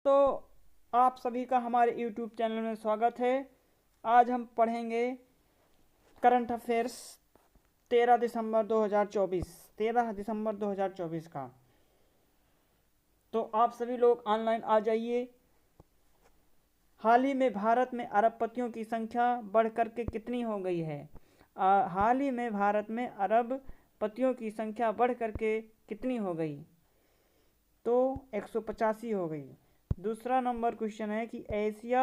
तो आप सभी का हमारे YouTube चैनल में स्वागत है। आज हम पढ़ेंगे करंट अफेयर्स 13 दिसंबर 2024 का। तो आप सभी लोग ऑनलाइन आ जाइए। हाल ही में भारत में अरबपतियों की संख्या बढ़ कर के कितनी हो गई है? हाल ही में भारत में अरबपतियों की संख्या बढ़ कर के कितनी हो गई? तो 185 हो गई। दूसरा नंबर क्वेश्चन है कि एशिया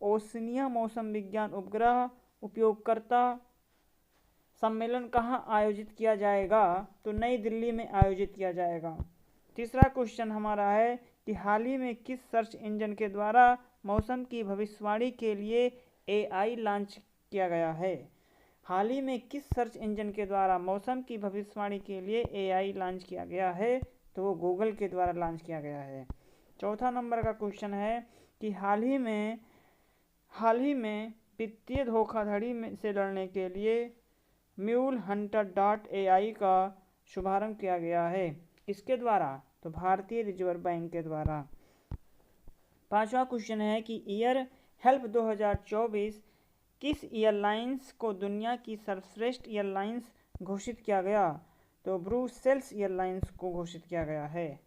ओशिनिया मौसम विज्ञान उपग्रह उपयोगकर्ता सम्मेलन कहाँ आयोजित किया जाएगा? तो नई दिल्ली में आयोजित किया जाएगा। तीसरा क्वेश्चन हमारा है कि हाल ही में किस सर्च इंजन के द्वारा मौसम की भविष्यवाणी के लिए एआई लॉन्च किया गया है? हाल ही में किस सर्च इंजन के द्वारा मौसम की भविष्यवाणी के लिए एआई लॉन्च किया गया है? तो वो गूगल के द्वारा लॉन्च किया गया है। चौथा नंबर का क्वेश्चन है कि हाल ही में वित्तीय धोखाधड़ी से लड़ने के लिए म्यूल हंटर डॉट एआई का शुभारंभ किया गया है। किसके द्वारा? तो भारतीय रिजर्व बैंक के द्वारा। पांचवा क्वेश्चन है कि ईयर हेल्प 2024 किस एयरलाइंस को दुनिया की सर्वश्रेष्ठ एयरलाइंस घोषित किया गया? तो ब्रुसेल्स एयरलाइंस को घोषित किया गया है।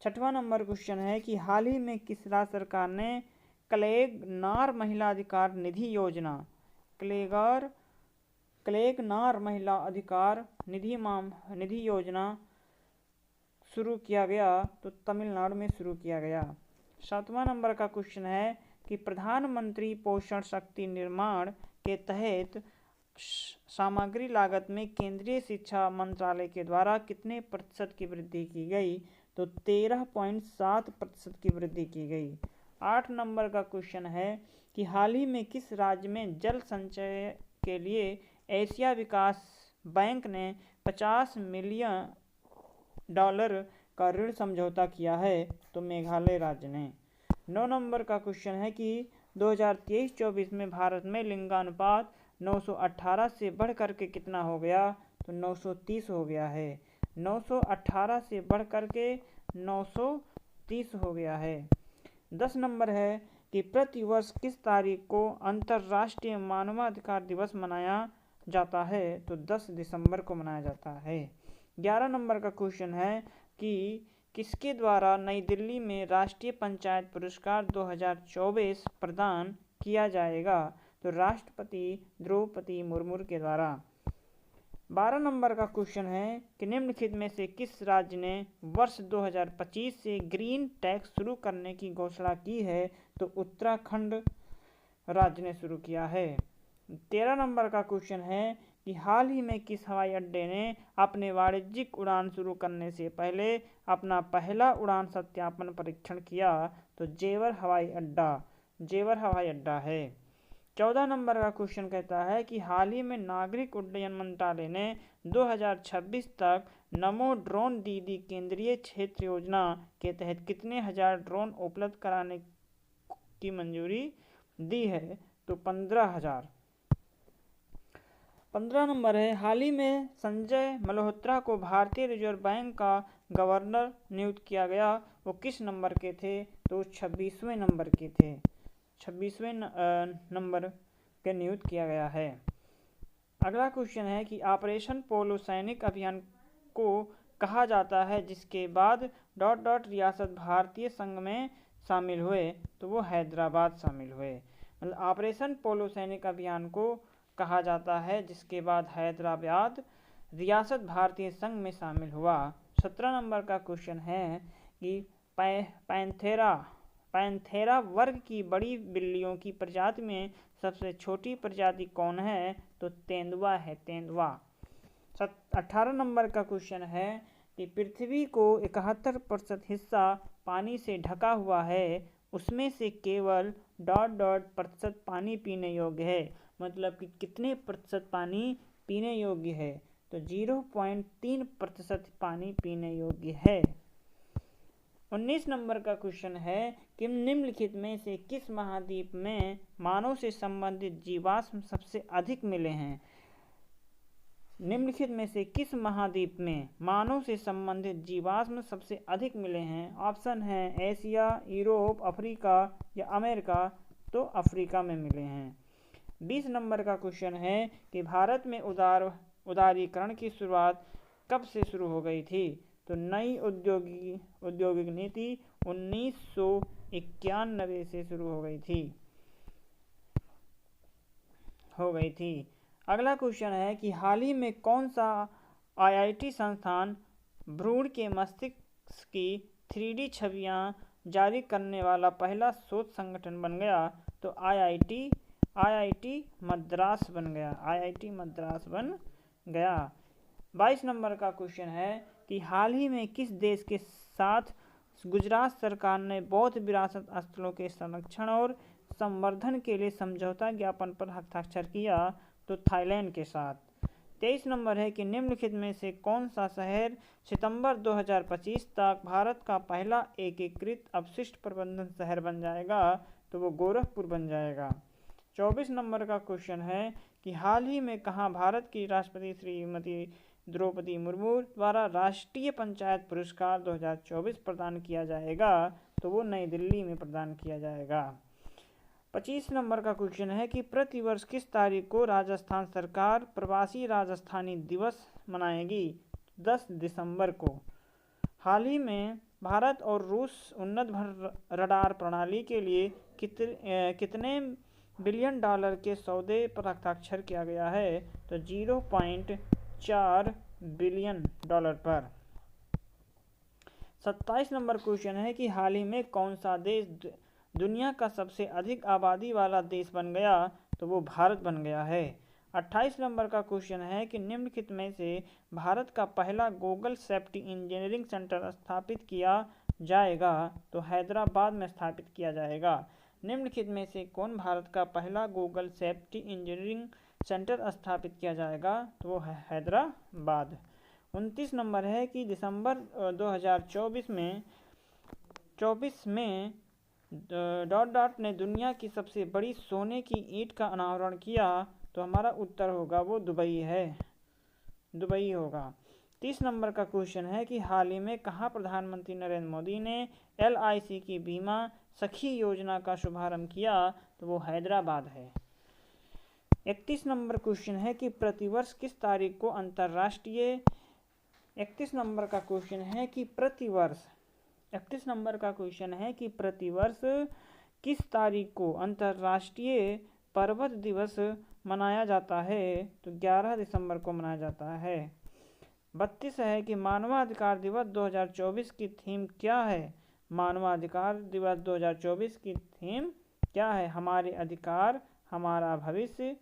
छठवां नंबर क्वेश्चन है कि हाल ही में किस राज्य सरकार ने क्लेगनार महिला अधिकार निधि योजना क्लेगनार महिला अधिकार निधि योजना शुरू किया गया? तो तमिलनाडु में शुरू किया गया। सातवां नंबर का क्वेश्चन है कि प्रधानमंत्री पोषण शक्ति निर्माण के तहत सामग्री लागत में केंद्रीय शिक्षा मंत्रालय के द्वारा कितने प्रतिशत की वृद्धि की गई? तो 13.7% की वृद्धि की गई। 8 नंबर का क्वेश्चन है कि हाल ही में किस राज्य में जल संचय के लिए एशिया विकास बैंक ने $50 मिलियन का ऋण समझौता किया है? तो मेघालय राज्य ने। 9 नंबर का क्वेश्चन है कि 2023-24 में भारत में लिंगानुपात 918 से बढ़ कर के कितना हो गया? तो 930 हो गया है। 918 से बढ़ कर के 930 हो गया है। 10 नंबर है कि प्रति वर्ष किस तारीख को अंतर्राष्ट्रीय मानवाधिकार दिवस मनाया जाता है? तो 10 दिसंबर को मनाया जाता है। 11 नंबर का क्वेश्चन है कि किसके द्वारा नई दिल्ली में राष्ट्रीय पंचायत पुरस्कार 2024 प्रदान किया जाएगा? तो राष्ट्रपति द्रौपदी मुर्मू के द्वारा। 12 नंबर का क्वेश्चन है कि निम्नलिखित में से किस राज्य ने वर्ष 2025 से ग्रीन टैक्स शुरू करने की घोषणा की है? तो उत्तराखंड राज्य ने शुरू किया है। 13 नंबर का क्वेश्चन है कि हाल ही में किस हवाई अड्डे ने अपने वाणिज्यिक उड़ान शुरू करने से पहले अपना पहला उड़ान सत्यापन परीक्षण किया? तो जेवर हवाई अड्डा है। 14 नंबर का क्वेश्चन कहता है कि हाल ही में नागरिक उड्डयन मंत्रालय ने 2026 तक नमो ड्रोन दीदी केंद्रीय क्षेत्र योजना के तहत कितने हजार ड्रोन उपलब्ध कराने की मंजूरी दी है? तो 15,000। 15 नंबर है हाल ही में संजय मल्होत्रा को भारतीय रिजर्व बैंक का गवर्नर नियुक्त किया गया। वो किस नंबर के थे? तो 26वें नंबर के थे। 26वें नंबर के नियुक्त किया गया है। अगला क्वेश्चन है कि ऑपरेशन पोलो सैनिक अभियान को कहा जाता है जिसके बाद रियासत भारतीय संघ में शामिल हुए? तो वो हैदराबाद शामिल हुए। मतलब ऑपरेशन पोलो सैनिक अभियान को कहा जाता है जिसके बाद हैदराबाद रियासत भारतीय संघ में शामिल हुआ। 17 नंबर का क्वेश्चन है कि पैंथेरा वर्ग की बड़ी बिल्लियों की प्रजाति में सबसे छोटी प्रजाति कौन है? तो तेंदुआ है, तेंदुआ। 18 नंबर का क्वेश्चन है कि पृथ्वी को 71% हिस्सा पानी से ढका हुआ है, उसमें से केवल ... प्रतिशत पानी पीने योग्य है। मतलब कि कितने प्रतिशत पानी पीने योग्य है? तो 0.3% पानी पीने योग्य है। 19 नंबर का क्वेश्चन है कि निम्नलिखित में से किस महाद्वीप में मानव से संबंधित जीवाश्म सबसे अधिक मिले हैं? निम्नलिखित में से किस महाद्वीप में मानव से संबंधित जीवाश्म सबसे अधिक मिले हैं? ऑप्शन है एशिया, यूरोप, अफ्रीका या अमेरिका। तो अफ्रीका में मिले हैं। 20 नंबर का क्वेश्चन है कि भारत में उदारीकरण की शुरुआत कब से शुरू हो गई थी? तो नई औद्योगिक नीति 1991 से शुरू हो गई थी। अगला क्वेश्चन है कि हाल ही में कौन सा आईआईटी संस्थान भ्रूण के मस्तिष्क की 3D छवियां जारी करने वाला पहला शोध संगठन बन गया? तो आईआईटी मद्रास बन गया। 22 नंबर का क्वेश्चन है कि हाल ही में किस देश के साथ गुजरात सरकार ने बौद्ध विरासत स्थलों के संरक्षण और संवर्धन के लिए समझौता ज्ञापन पर हस्ताक्षर किया? तो थाईलैंड के साथ। 23 नंबर है कि निम्नलिखित में से कौन सा शहर सितंबर 2025 तक भारत का पहला एकीकृत अपशिष्ट प्रबंधन शहर बन जाएगा? तो वो गोरखपुर बन जाएगा। 24 नंबर का क्वेश्चन है कि हाल ही में कहाँ भारत की राष्ट्रपति श्रीमती द्रौपदी मुर्मू द्वारा राष्ट्रीय पंचायत पुरस्कार 2024 प्रदान किया जाएगा? तो वो नई दिल्ली में प्रदान किया जाएगा। 25 नंबर का क्वेश्चन है कि प्रतिवर्ष किस तारीख को राजस्थान सरकार प्रवासी राजस्थानी दिवस मनाएगी? 10 दिसंबर को। हाल ही में भारत और रूस उन्नत रडार प्रणाली के लिए कितने बिलियन डॉलर के सौदे पर हस्ताक्षर किया गया है? तो 0.4 बिलियन डॉलर पर। 27 नंबर क्वेश्चन है कि हाल ही में कौन सा देश दुनिया का सबसे अधिक आबादी वाला देश बन गया? तो वो भारत बन गया है। 28 नंबर का क्वेश्चन है कि निम्नलिखित में से भारत का पहला गूगल सेफ्टी इंजीनियरिंग सेंटर स्थापित किया जाएगा? तो हैदराबाद में स्थापित किया जाएगा। निम्नलिखित में से कौन भारत का पहला गूगल सेफ्टी इंजीनियरिंग सेंटर स्थापित किया जाएगा? तो वो है हैदराबाद। 29 नंबर है कि दिसंबर 2024 में डॉट ने दुनिया की सबसे बड़ी सोने की ईंट का अनावरण किया? तो हमारा उत्तर होगा वो दुबई होगा। 30 नंबर का क्वेश्चन है कि हाल ही में कहाँ प्रधानमंत्री नरेंद्र मोदी ने LIC की बीमा सखी योजना का शुभारंभ किया? तो वो हैदराबाद है। 31 नंबर क्वेश्चन है कि प्रतिवर्ष किस तारीख को अंतर्राष्ट्रीय 31 नंबर का क्वेश्चन है कि प्रतिवर्ष किस तारीख को अंतर्राष्ट्रीय पर्वत दिवस मनाया जाता है? तो 11 दिसंबर को मनाया जाता है। 32 है कि मानवाधिकार दिवस 2024 की थीम क्या है? मानवाधिकार दिवस 2024 की थीम क्या है? हमारे अधिकार हमारा भविष्य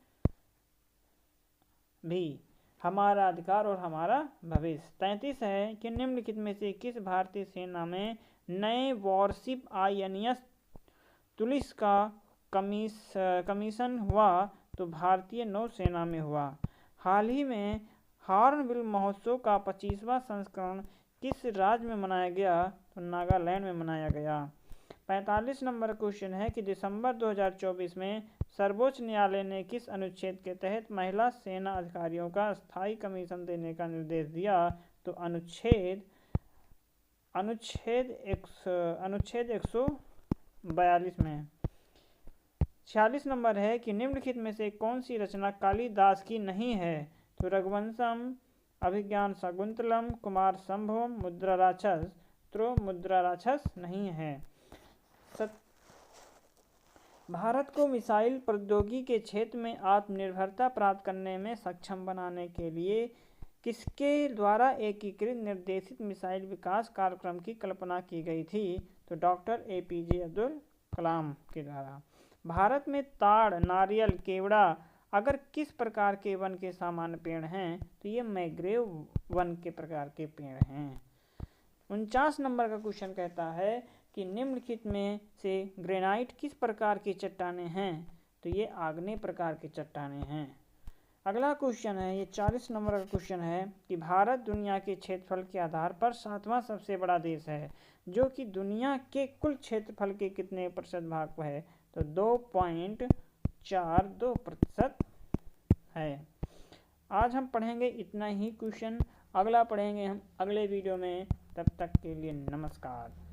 भी, हमारा अधिकार और हमारा भविष्य। 33 है कि निम्नलिखित में से किस भारतीय सेना में नए वॉरशिप INS तुलिस का कमीशन हुआ? तो भारतीय नौसेना में हुआ। हाल ही में हॉर्नबिल महोत्सव का 25वां संस्करण किस राज्य में मनाया गया? तो नागालैंड में मनाया गया। 45 नंबर क्वेश्चन है कि दिसंबर 2024 में सर्वोच्च न्यायालय ने किस अनुच्छेद के तहत महिला सेना अधिकारियों का स्थायी कमीशन देने का निर्देश दिया? तो अनुच्छेद 142 में। 46 नंबर है कि निम्नलिखित में से कौन सी रचना कालिदास की नहीं है? तो रघुवंशम, अभिज्ञान शाकुंतलम, कुमार संभवम, मुद्रा राक्षस। तो मुद्रा राक्षस नहीं है। भारत को मिसाइल प्रौद्योगिकी के क्षेत्र में आत्मनिर्भरता प्राप्त करने में सक्षम बनाने के लिए किसके द्वारा एकीकृत निर्देशित मिसाइल विकास कार्यक्रम की कल्पना की गई थी? तो डॉक्टर APJ अब्दुल कलाम के द्वारा। भारत में ताड़, नारियल, केवड़ा अगर किस प्रकार के वन के सामान्य पेड़ हैं? तो ये मैंग्रोव वन के प्रकार के पेड़ हैं। 49 नंबर का क्वेश्चन कहता है कि निम्नलिखित में से ग्रेनाइट किस प्रकार की चट्टानें हैं? तो ये आग्नेय प्रकार की चट्टानें हैं। अगला क्वेश्चन है, ये 40 नंबर का क्वेश्चन है कि भारत दुनिया के क्षेत्रफल के आधार पर 7वां सबसे बड़ा देश है, जो कि दुनिया के कुल क्षेत्रफल के कितने प्रतिशत भाग पर है? तो 2.42% है। आज हम पढ़ेंगे इतना ही क्वेश्चन, अगला पढ़ेंगे हम अगले वीडियो में। तब तक के लिए नमस्कार।